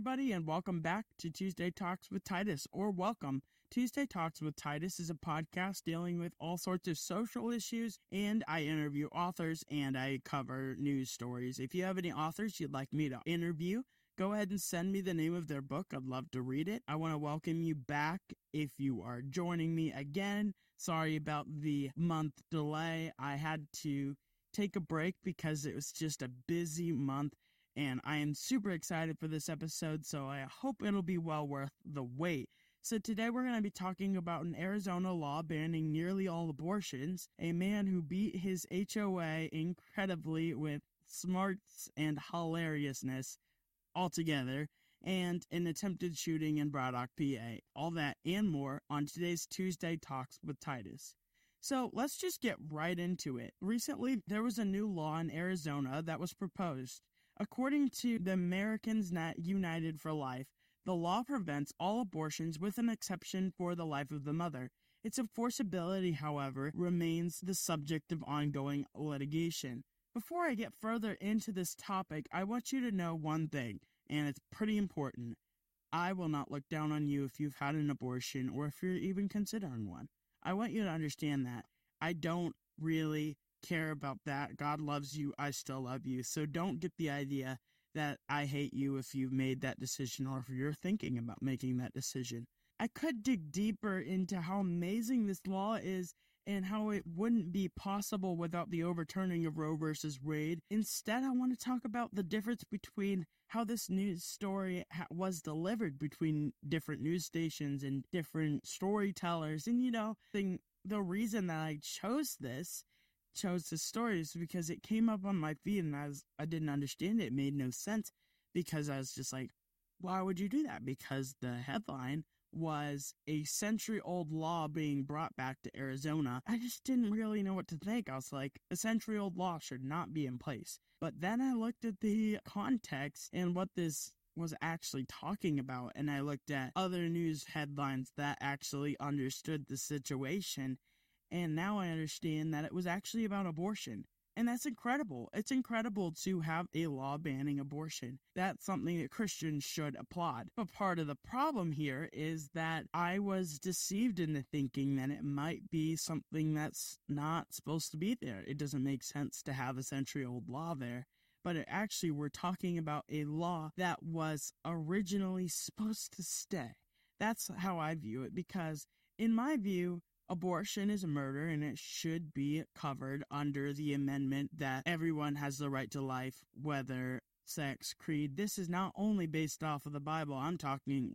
everybody, and welcome back to Tuesday Talks with Titus, or welcome. Tuesday Talks with Titus is a podcast dealing with all sorts of social issues, and I interview authors, and I cover news stories. If you have any authors you'd like me to interview, go ahead and send me the name of their book. I'd love to read it. I want to welcome you back if you are joining me again. Sorry about the month delay. I had to take a break because it was just a busy month. And I am super excited for this episode, so I hope it'll be well worth the wait. So today we're going to be talking about an Arizona law banning nearly all abortions, a man who beat his HOA incredibly with smarts and hilariousness altogether, and an attempted shooting in Braddock, PA. All that and more on today's Tuesday Talks with Titus. So let's just get right into it. Recently, there was a new law in Arizona that was proposed. According to the Americans United for Life, the law prevents all abortions with an exception for the life of the mother. Its enforceability, however, remains the subject of ongoing litigation. Before I get further into this topic, I want you to know one thing, and it's pretty important. I will not look down on you if you've had an abortion or if you're even considering one. I want you to understand that. I don't really care about that. God loves you. I still love you. So don't get the idea that I hate you if you've made that decision or if you're thinking about making that decision. I could dig deeper into how amazing this law is and how it wouldn't be possible without the overturning of Roe versus Wade. Instead, I want to talk about the difference between how this news story was delivered between different news stations and different storytellers. And, the reason that I chose this story is because it came up on my feed and I didn't understand it. It made no sense because I was just like, why would you do that? Because the headline was a century-old law being brought back to Arizona. I just didn't really know what to think. I was like, a century-old law should not be in place. But then I looked at the context and what this was actually talking about, and I looked at other news headlines that actually understood the situation. And now I understand that it was actually about abortion. And that's incredible. It's incredible to have a law banning abortion. That's something that Christians should applaud. But part of the problem here is that I was deceived into thinking that it might be something that's not supposed to be there. It doesn't make sense to have a century-old law there. But we're talking about a law that was originally supposed to stay. That's how I view it, because in my view, abortion is a murder, and it should be covered under the amendment that everyone has the right to life, whether sex, creed. This is not only based off of the Bible. I'm talking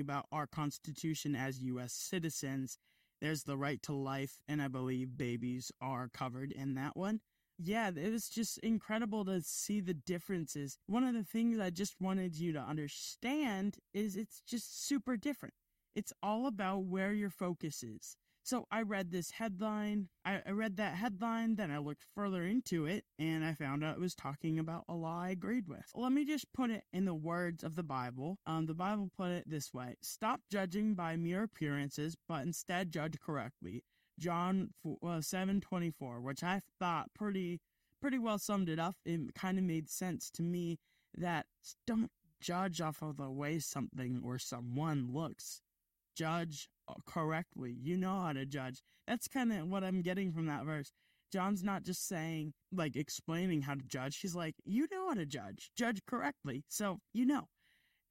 about our Constitution as U.S. citizens. There's the right to life, and I believe babies are covered in that one. Yeah, it was just incredible to see the differences. One of the things I just wanted you to understand is it's just super different. It's all about where your focus is. So I read this headline. I read that headline, then I looked further into it, and I found out it was talking about a law I agreed with. Let me just put it in the words of the Bible. The Bible put it this way: stop judging by mere appearances, but instead judge correctly. John 7:24, which I thought pretty well summed it up. It kind of made sense to me that don't judge off of the way something or someone looks. Judge correctly. You know how to judge. That's kind of what I'm getting from that verse. John's not just saying, explaining how to judge. He's like, you know how to judge. Judge correctly. So,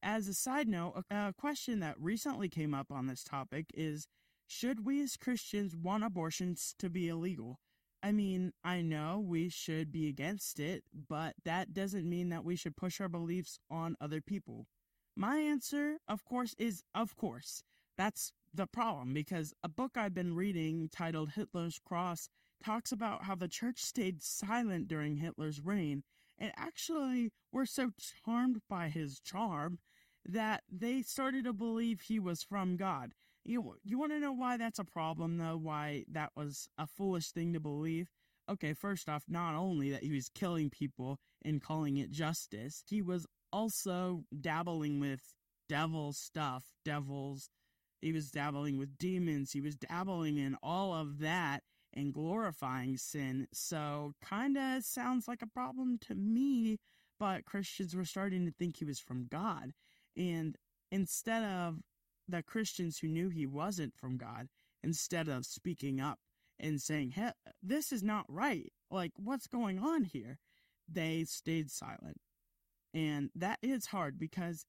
As a side note, a question that recently came up on this topic is, should we as Christians want abortions to be illegal? I mean, I know we should be against it, but that doesn't mean that we should push our beliefs on other people. My answer, of course, is of course. That's the problem, because a book I've been reading titled Hitler's Cross talks about how the church stayed silent during Hitler's reign, and actually were so charmed by his charm that they started to believe he was from God. You want to know why that's a problem, though? Why that was a foolish thing to believe? Okay, first off, not only that he was killing people and calling it justice, he was also dabbling with devil stuff, devils. He was dabbling with demons. He was dabbling in all of that and glorifying sin. So kind of sounds like a problem to me, but Christians were starting to think he was from God. And instead of the Christians who knew he wasn't from God, instead of speaking up and saying, hey, this is not right, like, what's going on here? They stayed silent. And that is hard, because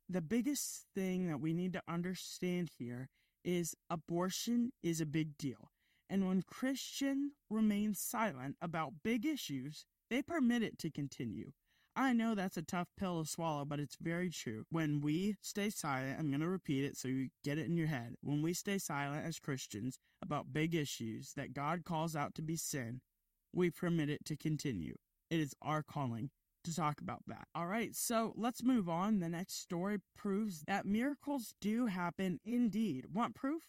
the biggest thing that we need to understand here is abortion is a big deal. And when Christians remain silent about big issues, they permit it to continue. I know that's a tough pill to swallow, but it's very true. When we stay silent, I'm going to repeat it so you get it in your head. When we stay silent as Christians about big issues that God calls out to be sin, we permit it to continue. It is our calling to talk about that. All right, so let's move on. The next story proves that miracles do happen indeed. Want proof?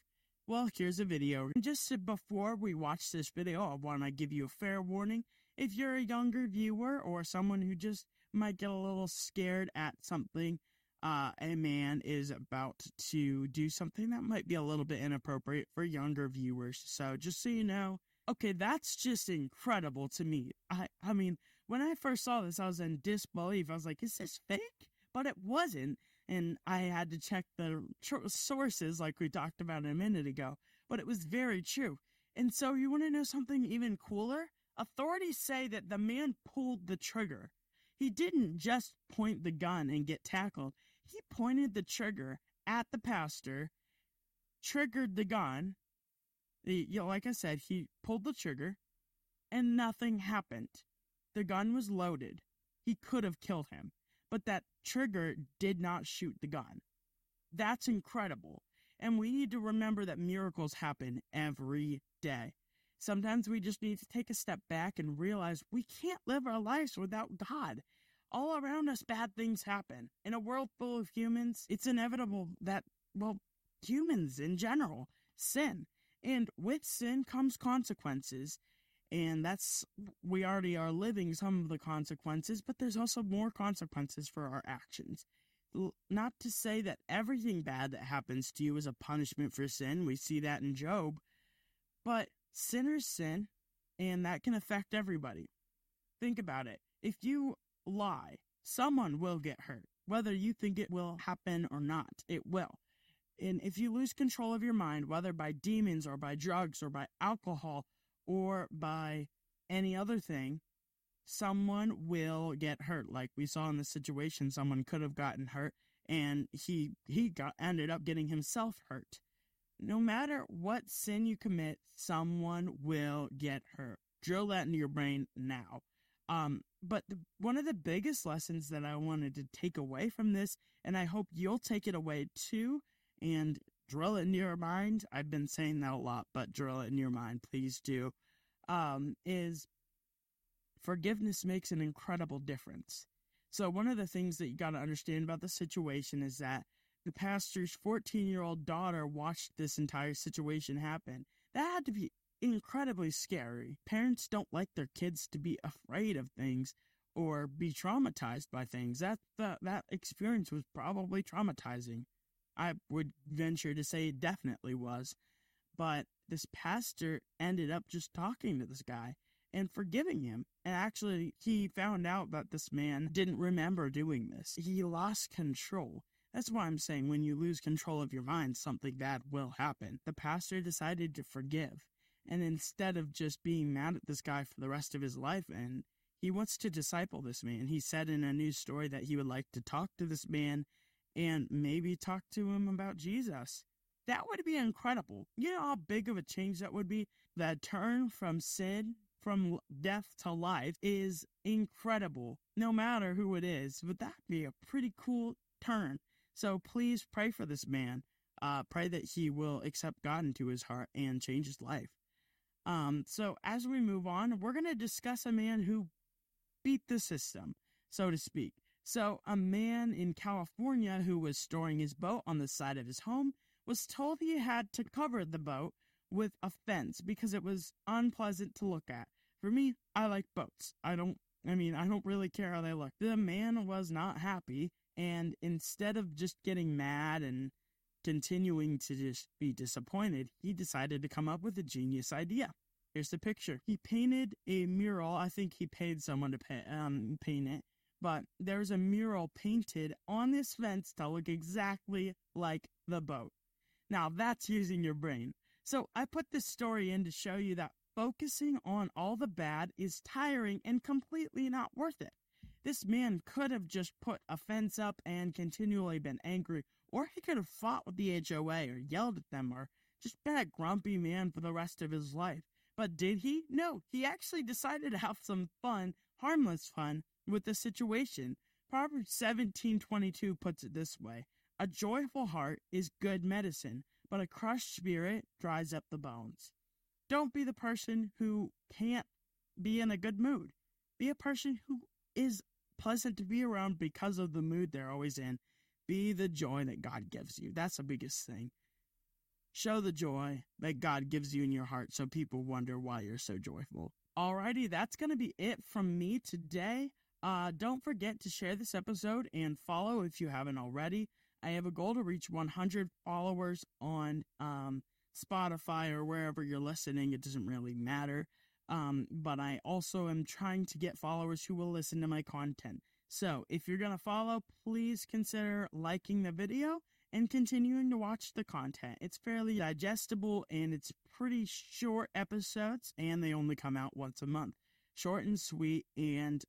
Well, here's a video. Just before we watch this video, I want to give you a fair warning. If you're a younger viewer or someone who just might get a little scared at something, a man is about to do something that might be a little bit inappropriate for younger viewers. So just so you know, okay, that's just incredible to me. I mean, when I first saw this, I was in disbelief. I was like, is this fake? But it wasn't. And I had to check the sources like we talked about a minute ago. But it was very true. And so you want to know something even cooler? Authorities say that the man pulled the trigger. He didn't just point the gun and get tackled. He pointed the trigger at the pastor, triggered the gun. Like I said, he pulled the trigger, and nothing happened. The gun was loaded. He could have killed him, but that trigger did not shoot the gun. That's incredible. And we need to remember that miracles happen every day. Sometimes we just need to take a step back and realize we can't live our lives without God. All around us, bad things happen. In a world full of humans, it's inevitable that, humans in general sin. And with sin comes consequences. And we already are living some of the consequences, but there's also more consequences for our actions. Not to say that everything bad that happens to you is a punishment for sin. We see that in Job. But sinners sin, and that can affect everybody. Think about it. If you lie, someone will get hurt. Whether you think it will happen or not, it will. And if you lose control of your mind, whether by demons or by drugs or by alcohol or by any other thing, someone will get hurt. Like we saw in this situation, someone could have gotten hurt, and he ended up getting himself hurt. No matter what sin you commit, someone will get hurt. Drill that into your brain now. But one of the biggest lessons that I wanted to take away from this, and I hope you'll take it away too, and drill it into your mind. I've been saying that a lot, but drill it in your mind, please do. Is forgiveness makes an incredible difference. So one of the things that you got to understand about the situation is that the pastor's 14-year-old daughter watched this entire situation happen. That had to be incredibly scary. Parents don't like their kids to be afraid of things or be traumatized by things. That experience was probably traumatizing. I would venture to say it definitely was. But this pastor ended up just talking to this guy and forgiving him. And actually, he found out that this man didn't remember doing this. He lost control. That's why I'm saying when you lose control of your mind, something bad will happen. The pastor decided to forgive. And instead of just being mad at this guy for the rest of his life, and he wants to disciple this man. He said in a news story that he would like to talk to this man and maybe talk to him about Jesus. That would be incredible. You know how big of a change that would be? That turn from sin, from death to life is incredible, no matter who it is. But that'd be a pretty cool turn. So please pray for this man. Pray that he will accept God into his heart and change his life. So as we move on, we're going to discuss a man who beat the system, so to speak. So a man in California who was storing his boat on the side of his home was told he had to cover the boat with a fence because it was unpleasant to look at. For me, I like boats. I don't really care how they look. The man was not happy, and instead of just getting mad and continuing to just be disappointed, he decided to come up with a genius idea. Here's the picture. He painted a mural. I think he paid someone to paint it but there's a mural painted on this fence to look exactly like the boat. Now, that's using your brain. So I put this story in to show you that focusing on all the bad is tiring and completely not worth it. This man could have just put a fence up and continually been angry, or he could have fought with the HOA or yelled at them or just been a grumpy man for the rest of his life. But did he? No, he actually decided to have some fun, harmless fun, with the situation. Proverbs 17:22 puts it this way: a joyful heart is good medicine, but a crushed spirit dries up the bones. Don't be the person who can't be in a good mood. Be a person who is pleasant to be around because of the mood they're always in. Be the joy that God gives you. That's the biggest thing. Show the joy that God gives you in your heart so people wonder why you're so joyful. Alrighty, that's going to be it from me today. Don't forget to share this episode and follow if you haven't already. I have a goal to reach 100 followers on Spotify or wherever you're listening. It doesn't really matter. But I also am trying to get followers who will listen to my content. So if you're going to follow, please consider liking the video and continuing to watch the content. It's fairly digestible and it's pretty short episodes, and they only come out once a month. Short and sweet, and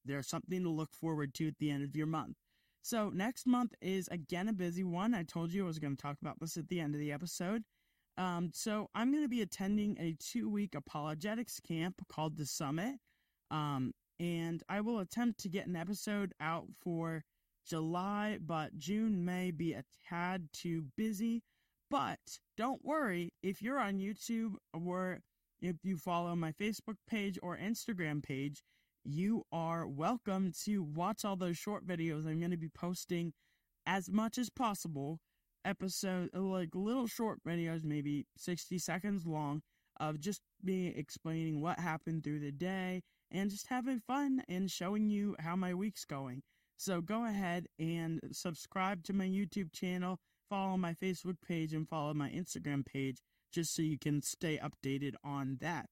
there's something to look forward to at the end of your month. So next month is again a busy one. I told you I was going to talk about this at the end of the episode. So I'm going to be attending a 2-week apologetics camp called The Summit. And I will attempt to get an episode out for July, but June may be a tad too busy. But don't worry, if you're on YouTube or if you follow my Facebook page or Instagram page, you are welcome to watch all those short videos. I'm going to be posting as much as possible episode, like little short videos, maybe 60 seconds long, of just me explaining what happened through the day and just having fun and showing you how my week's going. So go ahead and subscribe to my YouTube channel, follow my Facebook page, and follow my Instagram page just so you can stay updated on that.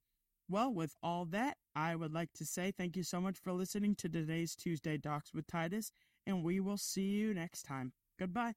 Well, with all that, I would like to say thank you so much for listening to today's Tuesday Talks with Titus, and we will see you next time. Goodbye.